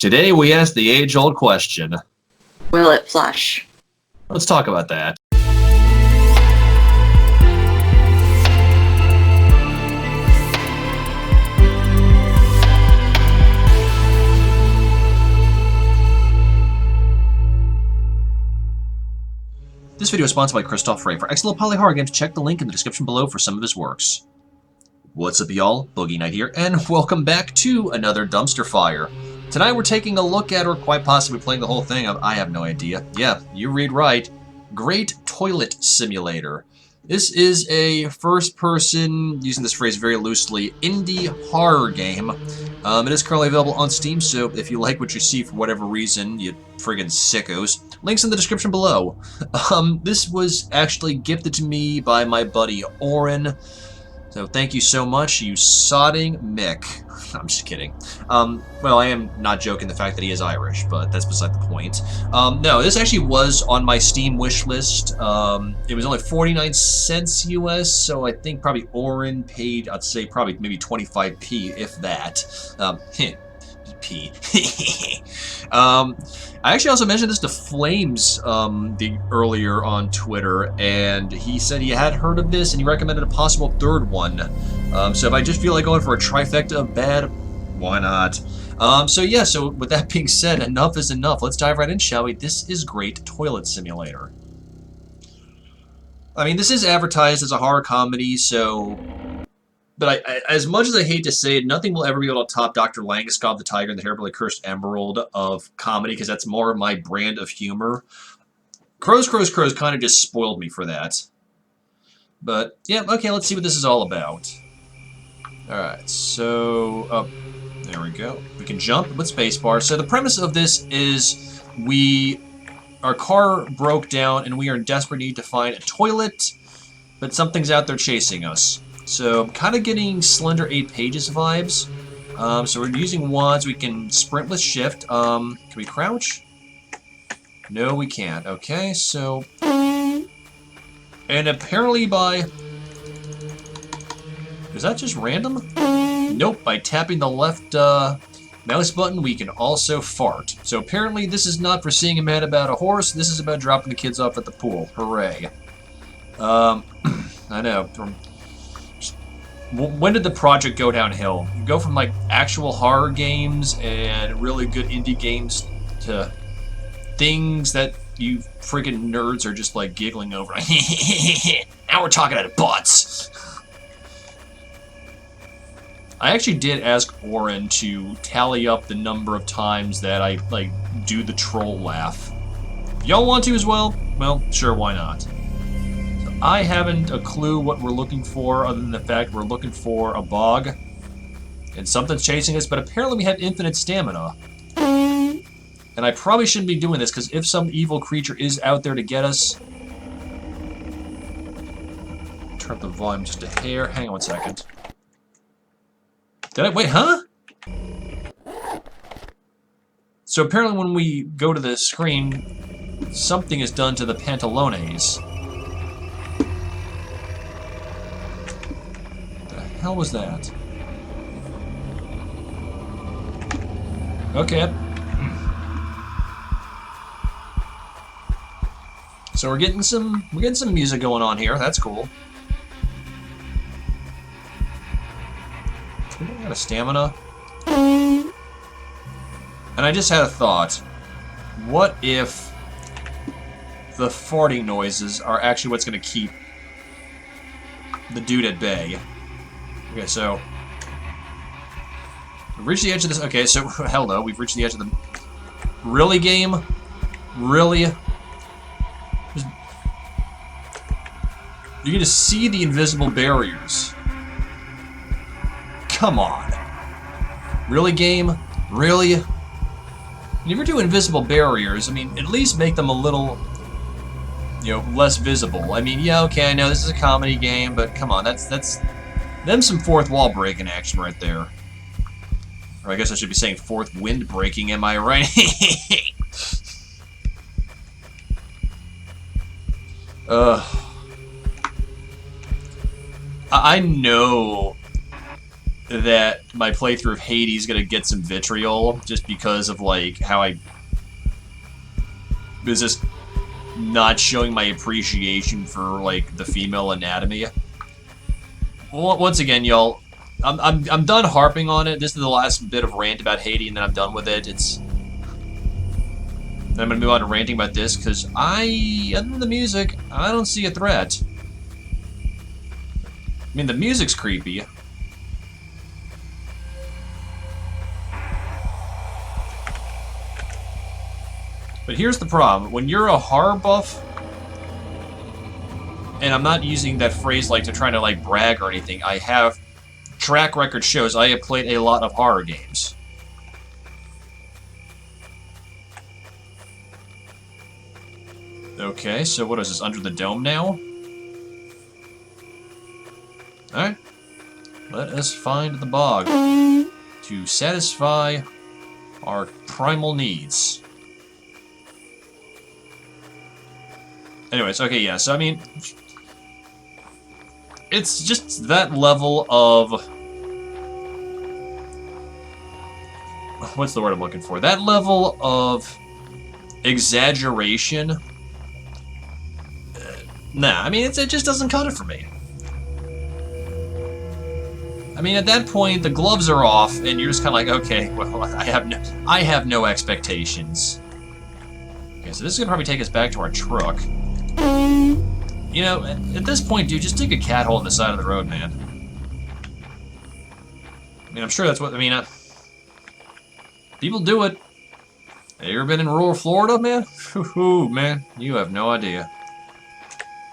Today we ask the age-old question. Will it flush? Let's talk about that. This video is sponsored by Christoph Ray. For excellent poly horror games, check the link in the description below for some of his works. What's up, y'all? Boogie Knight here, and welcome back to another dumpster fire. Tonight we're taking a look at, or quite possibly playing the whole thing of, I have no idea. Yeah, you read right. Great Toilet Simulator. This is a first-person, using this phrase very loosely, indie horror game. It is currently available on Steam, so if you like what you see for whatever reason, you friggin' sickos, links in the description below. This was actually gifted to me by my buddy Oren. So thank you so much, you sodding Mick. I'm just kidding. Well, I am not joking the fact that he is Irish, but that's beside the point. No, this actually was on my Steam wish list. It was only 49 cents US, so I think probably Oren paid, I'd say probably maybe 25p, if that. P. I actually also mentioned this to Flames earlier on Twitter, and he said he had heard of this and he recommended a possible third one. So if I just feel like going for a trifecta of bad, why not? So with that being said, enough is enough. Let's dive right in, shall we? This is Great Toilet Simulator. I mean, this is advertised as a horror comedy, so... But as much as I hate to say it, nothing will ever be able to top Dr. Langeskov the Tiger and the Terribly Cursed Emerald of comedy, because that's more my brand of humor. Crows kind of just spoiled me for that. But, yeah, okay, let's see what this is all about. Alright, so... Oh, there we go. We can jump with spacebar. So the premise of this is our car broke down and we are in desperate need to find a toilet, but something's out there chasing us. So I'm kind of getting Slender 8 Pages vibes. So we're using wands. We can sprint with shift. Can we crouch? No, we can't. Okay, so... And apparently by... Is that just random? Nope, by tapping the left mouse button, we can also fart. So apparently this is not for seeing a man about a horse. This is about dropping the kids off at the pool. Hooray. I know. When did the project go downhill? You go from like actual horror games and really good indie games to things that you friggin' nerds are just like giggling over. Now we're talking out of butts. I actually did ask Oren to tally up the number of times that I like do the troll laugh. Y'all want to as well? Well, sure, why not? I haven't a clue what we're looking for other than the fact we're looking for a bog and something's chasing us, but apparently we have infinite stamina. And I probably shouldn't be doing this because if some evil creature is out there to get us... Turn up the volume just a hair. Hang on one second. Did I? Wait, huh? So apparently when we go to the screen, something is done to the pantalones. What the hell was that? Okay. So we're getting some music going on here. That's cool. We don't got a stamina. And I just had a thought. What if the farting noises are actually what's going to keep the dude at bay? Okay, so we've reached the edge of this. Okay, so hell no, we've reached the edge of the. Really, game? Really? You're gonna see the invisible barriers. Come on. Really, game? Really? If you're doing invisible barriers, I mean, at least make them a little, less visible. I mean, yeah, okay, I know this is a comedy game, but come on, that's them some fourth wall breaking action right there. Or I guess I should be saying fourth wind breaking, am I right? I, I know that my playthrough of Hades is gonna get some vitriol just because of like how I was just not showing my appreciation for like the female anatomy. Well, once again, y'all, I'm done harping on it. This is the last bit of rant about Hades, and then I'm done with it. I'm gonna move on to ranting about this because other than the music, I don't see a threat. I mean, the music's creepy. But here's the problem. When you're a horror buff, and I'm not using that phrase like to try to like brag or anything, I have track record shows I have played a lot of horror games. Okay, so what is this, Under the Dome now? Alright. Let us find the bog to satisfy our primal needs. Anyways, okay, yeah, so I mean, it's just that level of, what's the word I'm looking for? That level of exaggeration. Nah, I mean, it just doesn't cut it for me. I mean, at that point, the gloves are off, and you're just kind of like, okay, well, I have no expectations. Okay, so this is gonna probably take us back to our truck. You know, at this point, dude, just dig a cat hole in the side of the road, man. I mean, I'm sure that's what, I mean, people do it. Have you ever been in rural Florida, man? Ooh, man, you have no idea.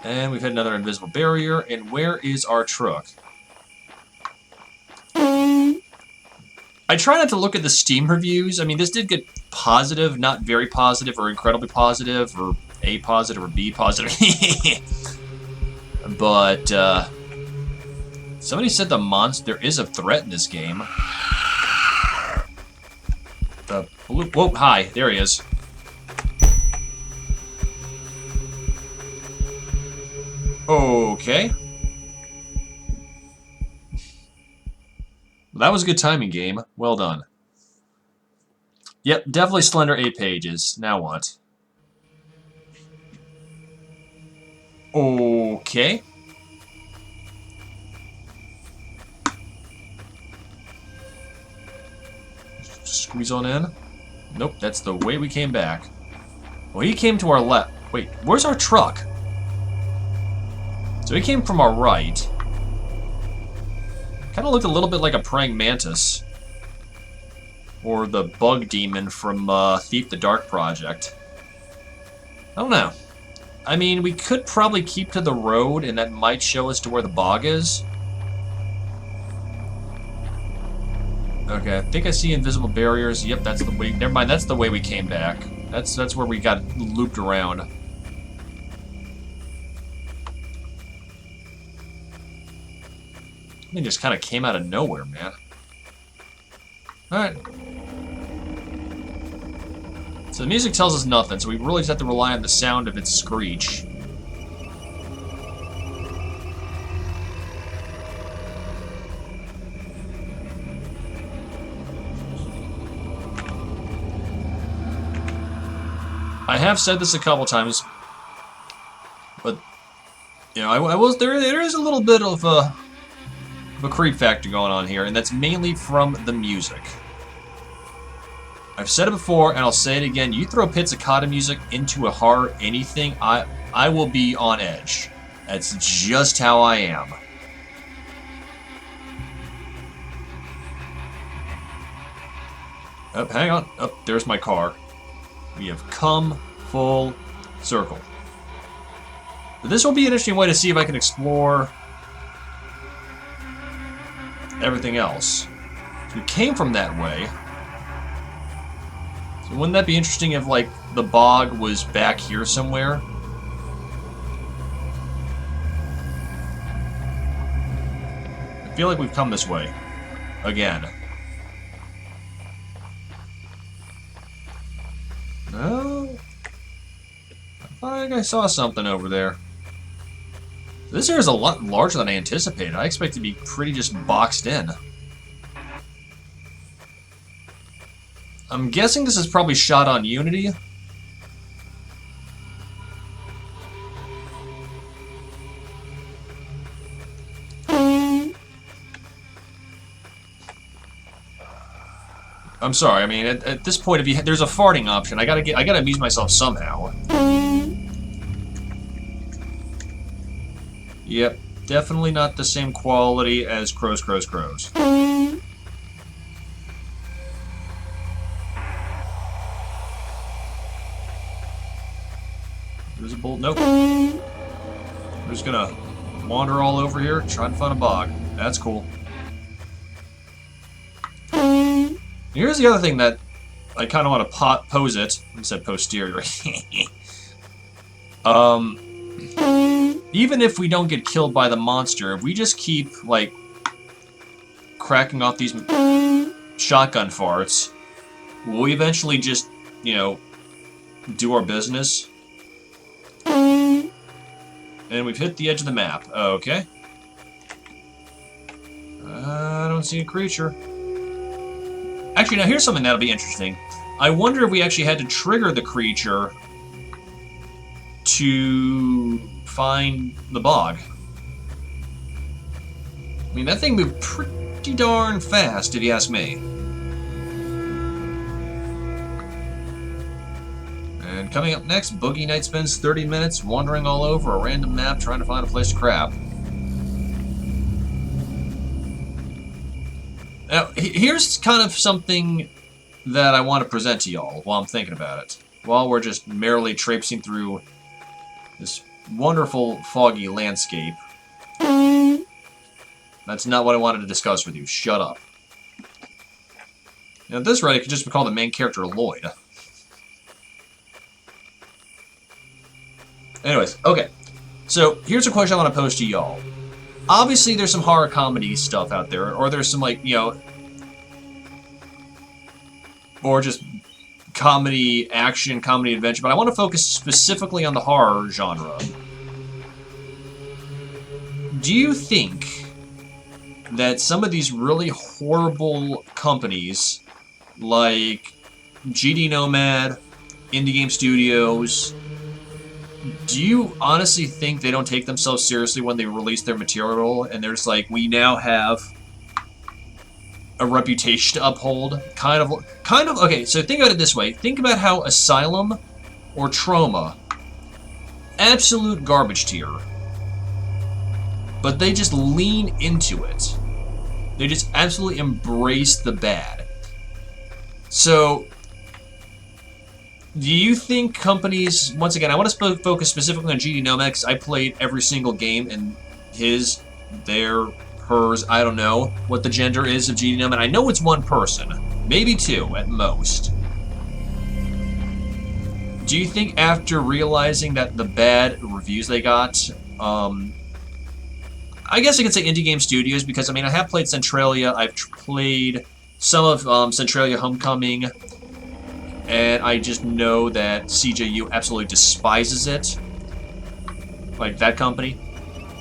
And we've hit another invisible barrier, and where is our truck? I try not to look at the Steam reviews. I mean, this did get positive, not very positive, or incredibly positive, or A positive, or B positive. But, somebody said there is a threat in this game. The blue, whoa, hi, there he is. Okay. That was a good timing, game. Well done. Yep, definitely slender 8 pages. Now what? Okay. Squeeze on in. Nope, that's the way we came back. Well, he came to our left. Wait, where's our truck? So he came from our right. Kind of looked a little bit like a praying mantis. Or the bug demon from Thief the Dark Project. I don't know. I mean, we could probably keep to the road, and that might show us to where the bog is. Okay, I think I see invisible barriers. Yep, that's the way. Never mind, that's the way we came back. That's where we got looped around. I mean, just kind of came out of nowhere, man. Alright. So the music tells us nothing, so we really just have to rely on the sound of its screech. I have said this a couple times, but you know, I was there is a little bit of a creep factor going on here, and that's mainly from the music. I've said it before, and I'll say it again. You throw pizzicato music into a horror anything, I will be on edge. That's just how I am. Oh, hang on. Oh, there's my car. We have come full circle. But this will be an interesting way to see if I can explore everything else. So we came from that way. So wouldn't that be interesting if, like, the bog was back here somewhere? I feel like we've come this way. Again. No? I think I saw something over there. This area is a lot larger than I anticipated. I expect it to be pretty just boxed in. I'm guessing this is probably shot on Unity. I'm sorry. I mean, at this point, if there's a farting option, I gotta amuse myself somehow. Yep, definitely not the same quality as Crows. There's a bolt. Nope. I'm just gonna wander all over here, try and find a bog. That's cool. Here's the other thing that I kind of want to pose it. I said posterior. Even if we don't get killed by the monster, if we just keep, like, cracking off these shotgun farts, will we eventually just, you know, do our business? And we've hit the edge of the map. Okay. I don't see a creature. Actually, now here's something that'll be interesting. I wonder if we actually had to trigger the creature to find the bog. I mean, that thing moved pretty darn fast, if you ask me. And coming up next, Boogie Night spends 30 minutes wandering all over a random map trying to find a place to crap. Now, here's kind of something that I want to present to y'all while I'm thinking about it. While we're just merrily traipsing through this wonderful, foggy landscape. That's not what I wanted to discuss with you. Shut up. Now, at this rate, I could just call the main character Lloyd. Anyways, okay. So, here's a question I want to pose to y'all. Obviously, there's some horror comedy stuff out there, or there's some, like, you know, or just comedy, action, comedy, adventure, but I want to focus specifically on the horror genre. Do you think that some of these really horrible companies, like GD Nomad, Indie Game Studios, do you honestly think they don't take themselves seriously when they release their material, and they're just like, we now have a reputation to uphold? Kind of, okay, so think about it this way. Think about how Asylum or Trauma, absolute garbage tier, but they just lean into it. They just absolutely embrace the bad. So, do you think companies, once again, I want to focus specifically on GD Nomad because I played every single game in his, their, hers, I don't know what the gender is of GD Nomad. I know it's one person, maybe two at most. Do you think after realizing that the bad reviews they got, I guess I could say Indie Game Studios, because I mean I have played Centralia, I've played some of Centralia Homecoming, and I just know that CJU absolutely despises it. Like that company.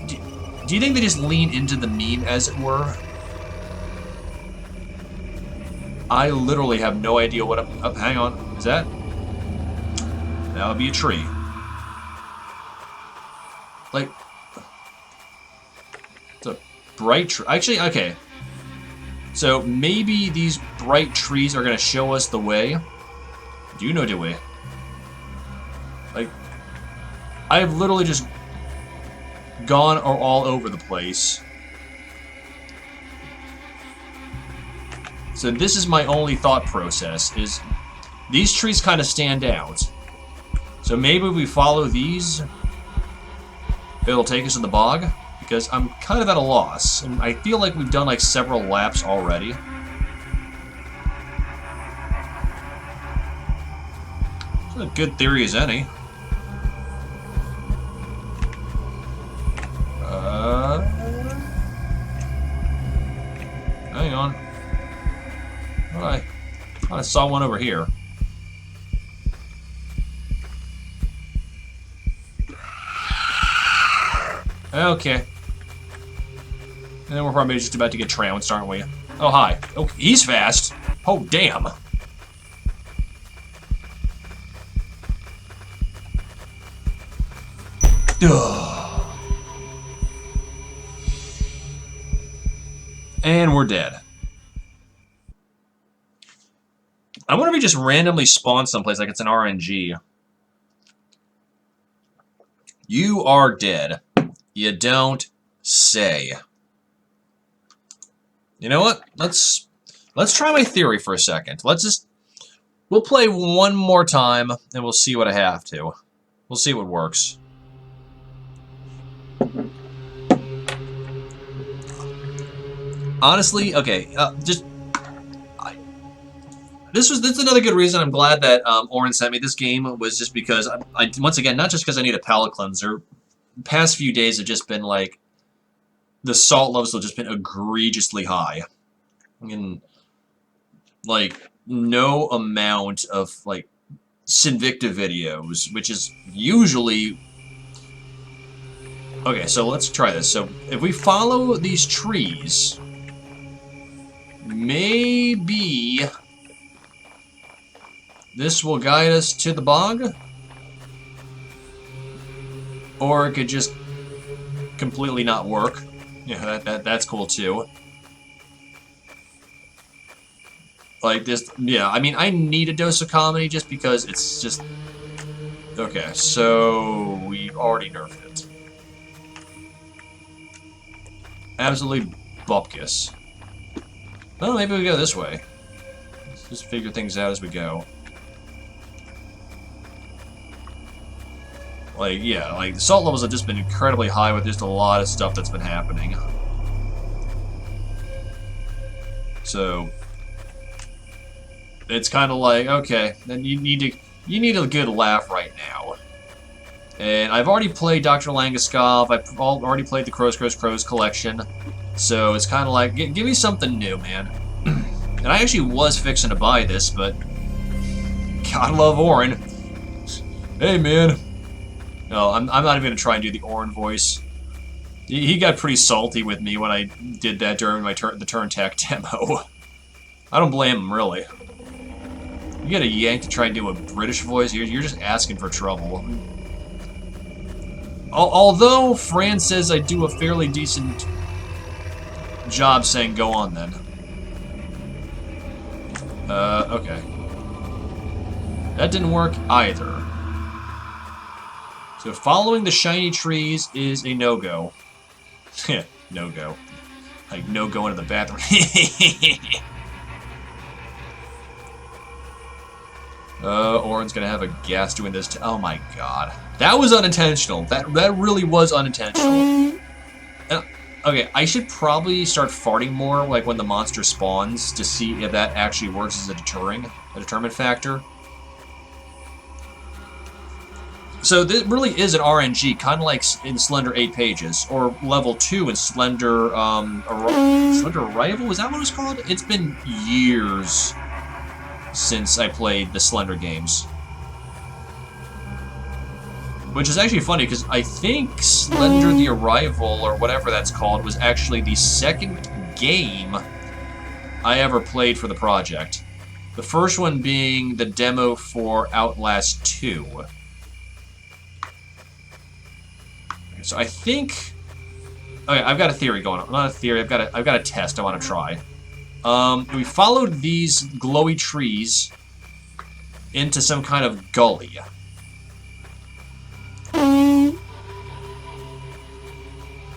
Do you think they just lean into the meme, as it were? I literally have no idea what I'm... hang on. Is that? That would be a tree. Like... it's a bright tree. Actually, okay. So, maybe these bright trees are going to show us the way. Do you know the way? Like... I've literally just gone all over the place. So this is my only thought process, is these trees kind of stand out. So maybe we follow these, it'll take us to the bog, because I'm kind of at a loss, and I feel like we've done like several laps already. It's a good theory as any. Hang on. I saw one over here. Okay. And then we're probably just about to get trounced, aren't we? Oh, hi. Oh, he's fast. Oh, damn. And we're dead. I wonder if we just randomly spawn someplace like it's an RNG. You are dead. You don't say. You know what? Let's try my theory for a second. We'll play one more time and we'll see what I have to. We'll see what works. Honestly, okay, this is another good reason I'm glad that Oren sent me this game, was just because I once again, not just because I need a palate cleanser. The past few days have just been like, the salt levels have just been egregiously high. And like no amount of like Sinvicta videos, which is usually okay. So let's try this. So if we follow these trees, maybe this will guide us to the bog, or it could just completely not work. Yeah, that's cool too. Like this, yeah, I mean, I need a dose of comedy just because it's just... Okay, so we already nerfed it. Absolutely bupkis. Well, maybe we go this way. Let's just figure things out as we go. Like, yeah, like, the salt levels have just been incredibly high with just a lot of stuff that's been happening. So... it's kind of like, okay, then you need a good laugh right now. And I've already played Dr. Langeskov, I've already played the Crows collection, so it's kind of like, give me something new, man. And I actually was fixing to buy this, but God love Oren. Hey, man. No, I'm not even going to try and do the Oren voice. He got pretty salty with me when I did that during my the Turn Tech demo. I don't blame him, really. You get a yank to try and do a British voice, you're just asking for trouble. Although Fran says I do a fairly decent job saying go on then. Okay. That didn't work either. So following the shiny trees is a no-go. No-go. Like no going to the bathroom. Oren's gonna have a gas doing this. Oh my god, that was unintentional. That really was unintentional. Okay, I should probably start farting more, like when the monster spawns, to see if that actually works as a deterrent factor. So this really is an RNG, kind of like in Slender 8 Pages, or level 2 in Slender Slender Arrival. Was that what it was called? It's been years since I played the Slender games. Which is actually funny, because I think Slender the Arrival, or whatever that's called, was actually the second game I ever played for the project. The first one being the demo for Outlast 2. So I think... Okay, I've got a theory going on. Not a theory, I've got a test I want to try. We followed these glowy trees into some kind of gully.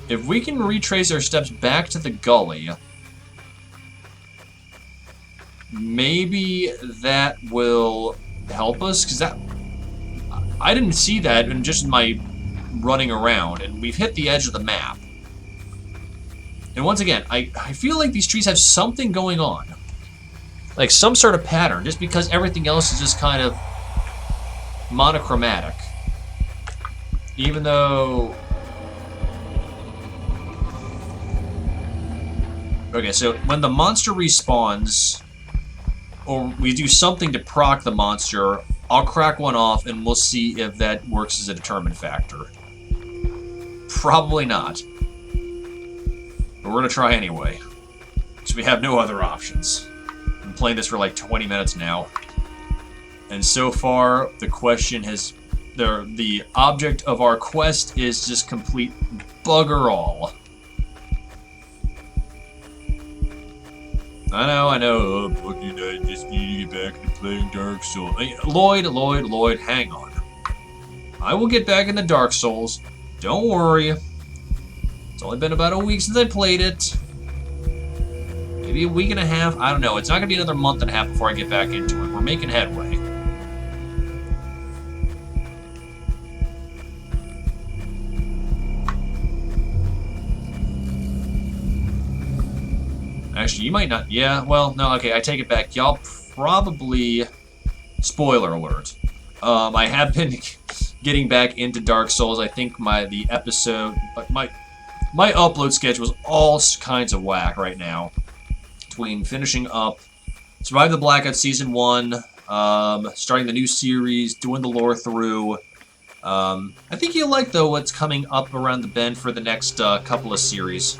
If we can retrace our steps back to the gully, maybe that will help us, because I didn't see that in just my running around, and we've hit the edge of the map. And once again, I feel like these trees have something going on. Like some sort of pattern, just because everything else is just kind of monochromatic. Even though... Okay, so when the monster respawns, or we do something to proc the monster, I'll crack one off and we'll see if that works as a determinant factor. Probably not. But we're gonna try anyway. Because we have no other options. I've been playing this for like 20 minutes now. And so far, the question has the object of our quest is just complete bugger all. I know. Oh, Boogie, I just need to get back into playing Dark Souls. Lloyd, hang on. I will get back into Dark Souls. Don't worry. It's only been about a week since I played it. Maybe a week and a half. I don't know. It's not going to be another month and a half before I get back into it. We're making headway. Actually, you might not. Yeah, well, no, okay, I take it back. Y'all probably... Spoiler alert. I have been getting back into Dark Souls. I think my upload schedule is all kinds of whack right now. Between finishing up Survive the Blackout Season 1, starting the new series, doing the lore through. I think you'll like, though, what's coming up around the bend for the next couple of series.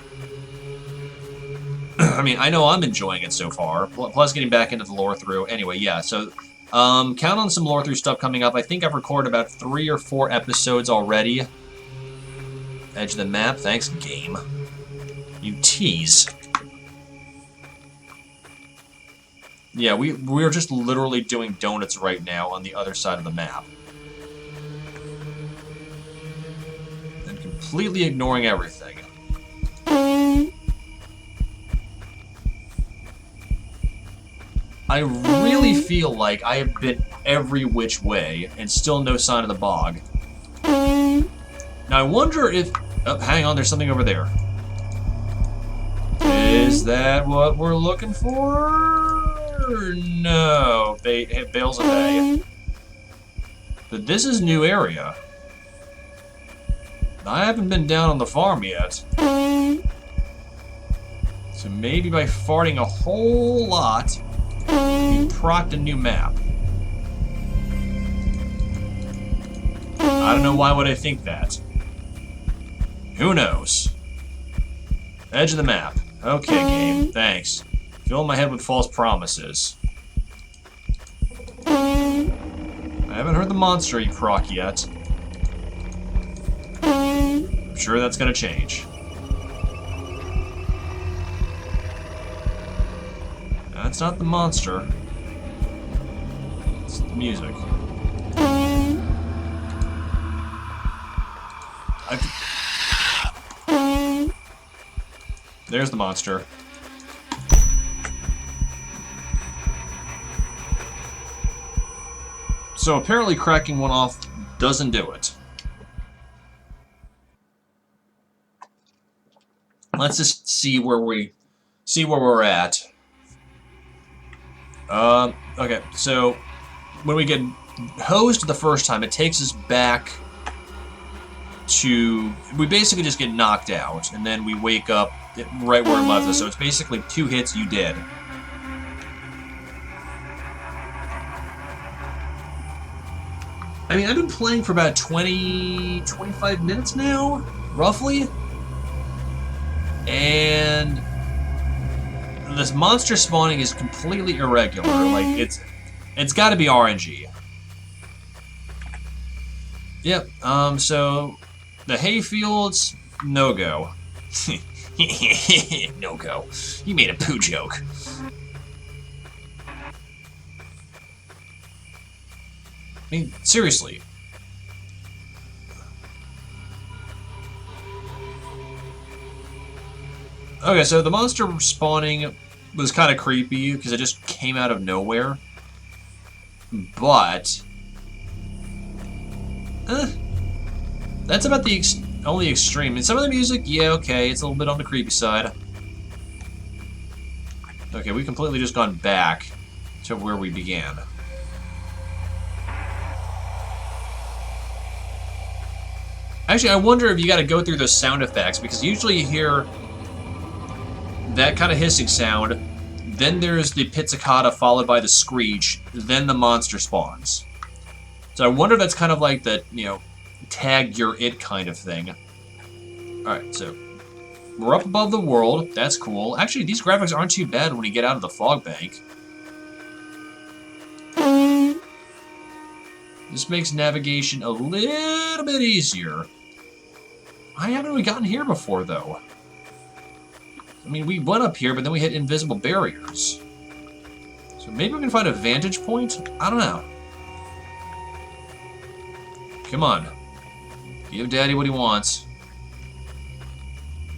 I mean, I know I'm enjoying it so far, plus getting back into the lore through. Anyway, yeah, so count on some lore through stuff coming up. I think I've recorded about 3 or 4 episodes already. Edge of the map, thanks, game. You tease. Yeah, we're just literally doing donuts right now on the other side of the map. And completely ignoring everything. I really feel like I have been every which way, and still no sign of the bog. Now I wonder if... Oh, hang on, there's something over there. Is that what we're looking for? No. Bales of hay. But this is new area. I haven't been down on the farm yet. So maybe by farting a whole lot... we procced a new map. I don't know why would I think that. Who knows? Edge of the map. Okay, game. Thanks. Filling my head with false promises. I haven't heard the monster you proc yet. I'm sure that's gonna change. That's not the monster. It's the music. There's the monster. So apparently cracking one off doesn't do it. Let's just see where we're at. Okay, so when we get hosed the first time, it takes us back to... we basically just get knocked out, and then we wake up right where it left us, so it's basically 2 hits, you dead. I mean, I've been playing for about 25 minutes now, roughly, and... this monster spawning is completely irregular. Like, it's got to be RNG. Yep. So the hayfields, no go. No go. You made a poo joke. I mean, seriously. Okay, so the monster spawning was kind of creepy because it just came out of nowhere. But that's about the only extreme. And some of the music, yeah, okay, it's a little bit on the creepy side. Okay, we completely just gone back to where we began. Actually, I wonder if you got to go through those sound effects, because usually you hear that kind of hissing sound, then there's the pizzicato followed by the screech, then the monster spawns. So I wonder if that's kind of like the, you know, tag you're it kind of thing. Alright, so we're up above the world. That's cool. Actually, these graphics aren't too bad when you get out of the fog bank. This makes navigation a little bit easier. I haven't really gotten here before, though. I mean, we went up here, but then we hit invisible barriers. So maybe we can find a vantage point? I don't know. Come on. Give Daddy what he wants.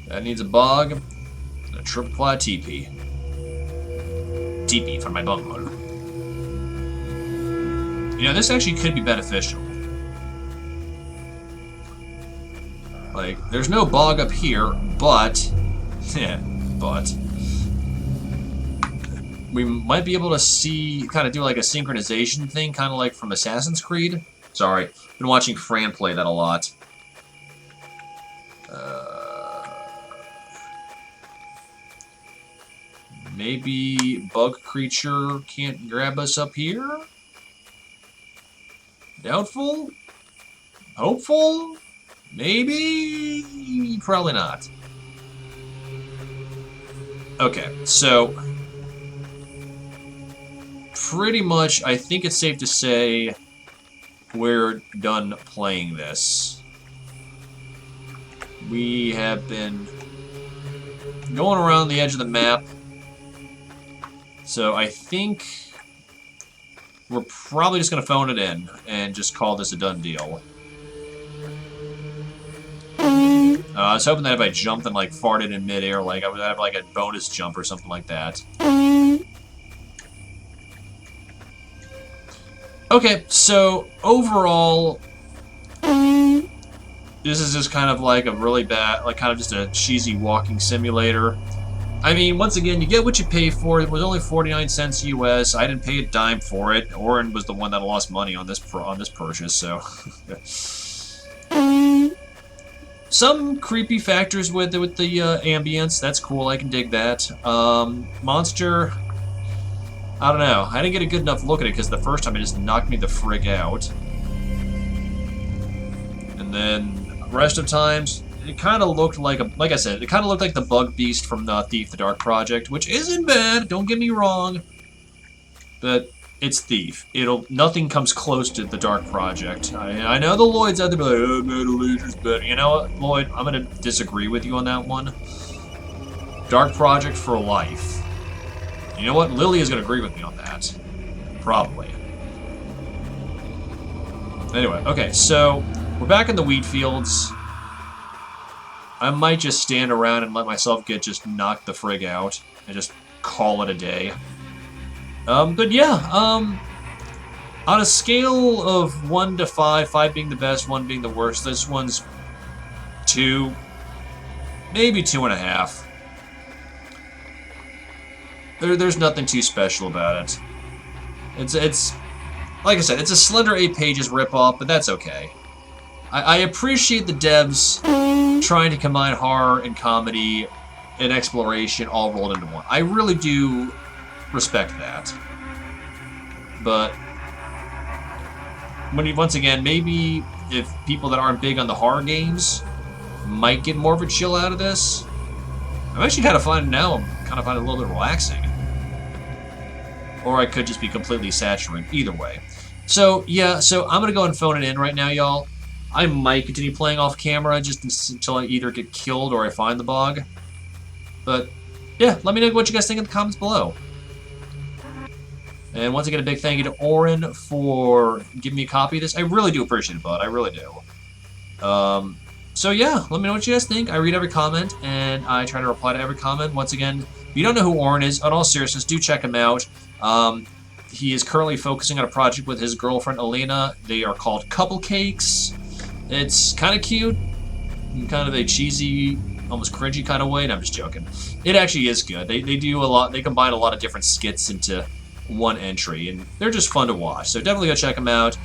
That needs a bog and a triple ply teepee. Teepee for my bungalow. You know, this actually could be beneficial. Like, there's no bog up here, but... but... we might be able to see, kind of do like a synchronization thing, kind of like from Assassin's Creed. Sorry, been watching Fran play that a lot. Maybe bug creature can't grab us up here? Doubtful? Hopeful? Maybe? Probably not. Okay, so... pretty much, I think it's safe to say we're done playing this. We have been going around the edge of the map. So I think we're probably just going to phone it in and just call this a done deal. I was hoping that if I jumped and like farted in midair, like I would have like a bonus jump or something like that. Okay, so overall, this is just kind of like a really bad, like kind of just a cheesy walking simulator. I mean, once again, you get what you pay for. It was only 49 cents US. I didn't pay a dime for it. Oren was the one that lost money on this purchase, so... Some creepy factors with the ambience. That's cool. I can dig that. Monster... I don't know. I didn't get a good enough look at it because the first time it just knocked me the frig out. And then the rest of times, it kind of looked like like I said, it kind of looked like the bug beast from the Thief the Dark Project, which isn't bad. Don't get me wrong, but it's Thief. Nothing comes close to the Dark Project. I know the Lloyd's out there, like, oh, Metal Leisure's better. You know what, Lloyd? I'm gonna disagree with you on that one. Dark Project for life. You know what? Lily is going to agree with me on that. Probably. Anyway, okay, so we're back in the wheat fields. I might just stand around and let myself get just knocked the frig out and just call it a day. But yeah, on a scale of 1 to 5, 5 being the best, 1 being the worst, this one's 2, maybe 2.5. There's nothing too special about it. It's like I said, it's a slender 8 pages ripoff, but that's okay. I appreciate the devs trying to combine horror and comedy and exploration all rolled into one. I really do respect that. But once again, maybe if people that aren't big on the horror games might get more of a chill out of this. I'm actually kind of finding now, I'm kind of finding it a little bit relaxing. Or I could just be completely saturated. Either way. So, yeah, so I'm going to go and phone it in right now, y'all. I might continue playing off camera just until I either get killed or I find the bog. But, yeah, let me know what you guys think in the comments below. And once again, a big thank you to Oren for giving me a copy of this. I really do appreciate it, bud. I really do. So yeah, let me know what you guys think. I read every comment, and I try to reply to every comment. Once again, if you don't know who Oren is, in all seriousness, do check him out. He is currently focusing on a project with his girlfriend, Elena. They are called Couple Cakes. It's kind of cute, in kind of a cheesy, almost cringy kind of way. No, I'm just joking. It actually is good. They do a lot. They combine a lot of different skits into one entry, and they're just fun to watch. So definitely go check them out.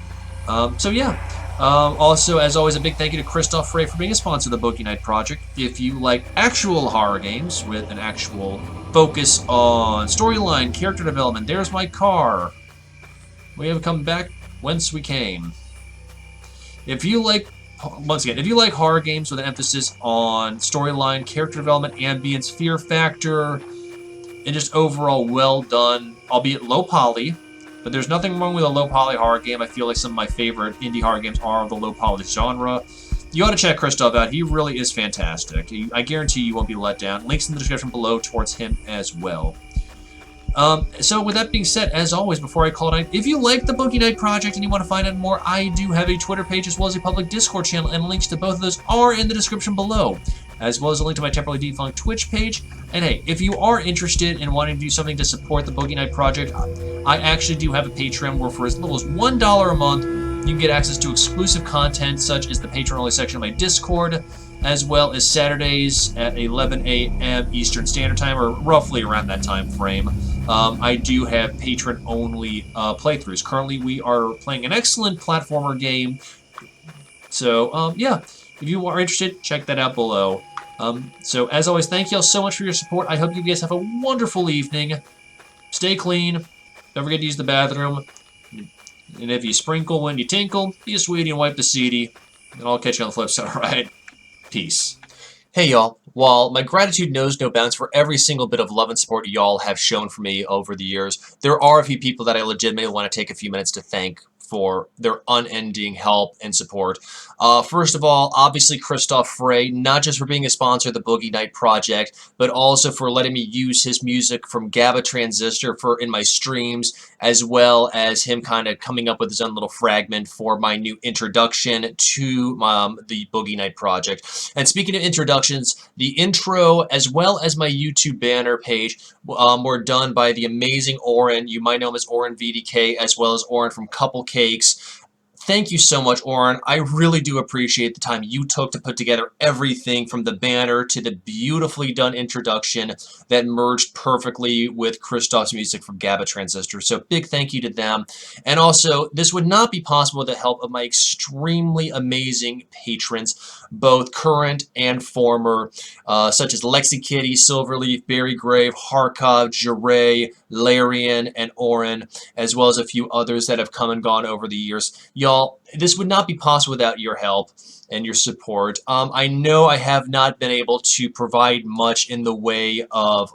So yeah. Also, as always, a big thank you to Christoph Frey for being a sponsor of the Boogie Night Project. If you like actual horror games with an actual focus on storyline, character development, there's my car. We have come back whence we came. If you like, once again, if you like horror games with an emphasis on storyline, character development, ambience, fear factor, and just overall well done, albeit low poly, But there's nothing wrong with a low-poly horror game. I feel like some of my favorite indie horror games are of the low-poly genre. You ought to check Christoph out. He really is fantastic. I guarantee you won't be let down. Links in the description below towards him as well. So with that being said, as always, before I call it night, if you like the Boogie Night Project and you want to find out more, I do have a Twitter page as well as a public Discord channel, and links to both of those are in the description below, as well as a link to my temporarily defunct Twitch page. And hey, if you are interested in wanting to do something to support the Boogie Night Project, I actually do have a Patreon where for as little as $1 a month, you can get access to exclusive content such as the Patreon-only section of my Discord, as well as Saturdays at 11 a.m. Eastern Standard Time, or roughly around that time frame. I do have patron-only playthroughs. Currently, we are playing an excellent platformer game. So, yeah, if you are interested, check that out below. So, as always, thank you all so much for your support. I hope you guys have a wonderful evening. Stay clean. Don't forget to use the bathroom. And if you sprinkle when you tinkle, be a sweetie and wipe the seedy. And I'll catch you on the flip side, alright? Peace. Hey y'all, while my gratitude knows no bounds for every single bit of love and support y'all have shown for me over the years, there are a few people that I legitimately want to take a few minutes to thank for their unending help and support. First of all, obviously Christoph Frey, not just for being a sponsor of the Boogie Night Project, but also for letting me use his music from GABA Transistor in my streams, as well as him kind of coming up with his own little fragment for my new introduction to the Boogie Night Project. And speaking of introductions, the intro as well as my YouTube banner page were done by the amazing Oren. You might know him as Oren VDK, as well as Oren from Couple Cakes. Thank you so much, Oren. I really do appreciate the time you took to put together everything from the banner to the beautifully done introduction that merged perfectly with Christoph's music from GABA Transistor. So big thank you to them. And also, this would not be possible with the help of my extremely amazing patrons, both current and former, such as Lexi Kitty, Silverleaf, Barry Grave, Harkov, Jiray, Larian, and Oren, as well as a few others that have come and gone over the years. Y'all, this would not be possible without your help and your support. I know I have not been able to provide much in the way of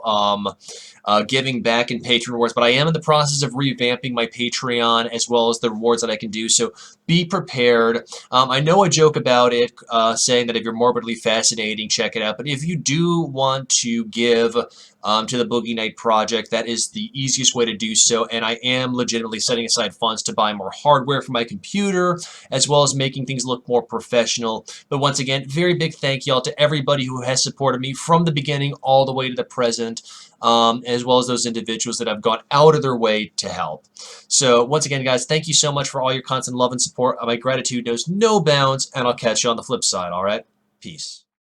giving back in patron rewards, but I am in the process of revamping my Patreon as well as the rewards that I can do, so be prepared. I know I joke about it, saying that if you're morbidly fascinating, check it out, but if you do want to give to the Boogie Night Project, that is the easiest way to do so, and I am legitimately setting aside funds to buy more hardware for my computer, as well as making things look more professional. But once again, very big thank y'all to everybody who has supported me from the beginning all the way to the present, as well as those individuals that have gone out of their way to help. So once again, guys, thank you so much for all your constant love and support. My gratitude knows no bounds, and I'll catch you on the flip side, alright? Peace.